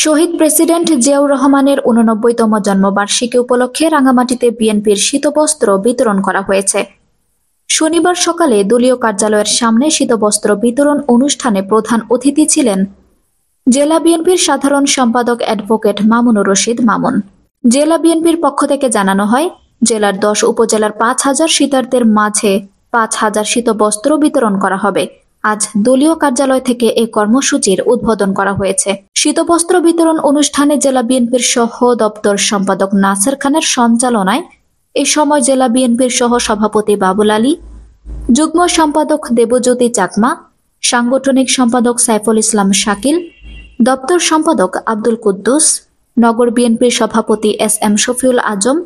শহীদ president Ziaur রহমানের ৮৯তম জন্মবার্ষিকী উপলক্ষে রাঙামাটিতে বিএনপির শীতবস্ত্র বিতরণ করা হয়েছে। শনিবার সকালে দলীয় কার্যালয়ের সামনে শীতবস্ত্র বিতরণ অনুষ্ঠানে প্রধান অতিথি ছিলেন জেলা বিএনপির সাধারণ সম্পাদক অ্যাডভোকেট মামুনুর রশিদ মামুন। জেলা বিএনপির পক্ষ থেকে জানানো হয়, জেলার ১০ উপজেলার ৫,০০০ শীতার্থীর মাঝে ৫,০০০ শীতবস্ত্র বিতরণ করা হবে। আজ দলীয় কার্যালয় থেকে এই কর্মসূচির উদ্বোধন করা হয়েছে। শীতবস্ত্র বিতরণ অনুষ্ঠানে জেলা বিএনপির সহ দপ্তর সম্পাদক নাসের খানের সঞ্চালনায় এ সময় জেলা বিএনপির সহ সভাপতি বাবুল আলী, যুগ্ম সম্পাদক দেবজ্যোতি চাকমা, সাংগঠনিক সম্পাদক সাইফুল ইসলাম শাকিল, দপ্তর সম্পাদক আব্দুল কুদ্দুস, নগর বিএনপির সভাপতি এস.এম. শফিউল আজম,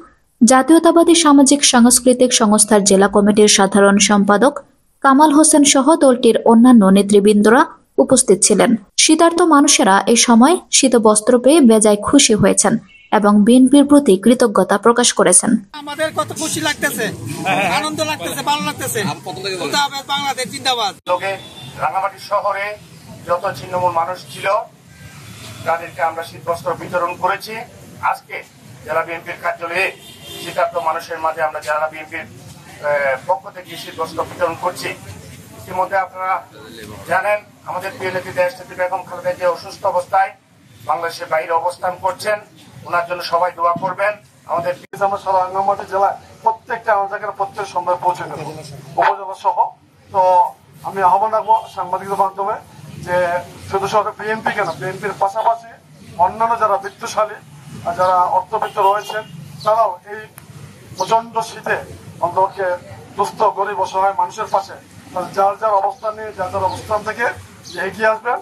জাতীয়তাবাদী সামাজিক সাংস্কৃতিক সংস্থার জেলা কমিটির সাধারণ সম্পাদক কামাল হোসেন সহ দলটির অন্যান্য নেতৃবৃন্দরা উপস্থিত ছিলেন। শীতার্ত মানুষেরা এই সময় শীতবস্ত্র পেয়ে বেজায় খুশি হয়েছেন এবং বিএনপির প্রতি কৃতজ্ঞতা প্রকাশ করেছেন। আমাদের কত খুশি লাগতেছে, আনন্দ লাগতেছে, ভালো লাগতেছে। বাংলাদেশ জিন্দাবাদ। রাঙামাটি শহরে যত ছিন্নমূল মানুষ ছিল তাদেরকে আমরা শীতবস্ত্র বিতরণ করেছি। আজকে জেলা বিএনপির কার্যালয়ে শীতার্ত মানুষের মাঝে আমরা জেলা বিএনপির পক্ষ থেকে শীতবস্ত্র বিতরণ করছি। ইতিমধ্যে আপনারা জানেন আমাদের প্রিয় নেত্রী দেশনেত্রী বেগম খালেদা জিয়া অসুস্থ অবস্থায় বাংলাদেশের বাইরে অবস্থান করছেন। ওনার জন্য সবাই দোয়া করবেন। আমাদের সারা রাঙামাটি জেলায় প্রত্যেকটা জায়গায় প্রত্যেক সময় পৌঁছে দেবো, উপজেলা সহ। তো আমি আহ্বান রাখবো সাংবাদিকদের মাধ্যমে যে শুধু শুধু বিএনপি কেন, বিএনপির পাশাপাশি অন্যান্য যারা বিত্তশালী আর যারা অর্থবিত্ত রয়েছেন তারাও এই প্রচন্ড শীতে অন্তকে দুস্থ গরিব অসহায় মানুষের পাশে যার যার অবস্থান নিয়ে যার যার অবস্থান থেকে এগিয়ে আসবেন।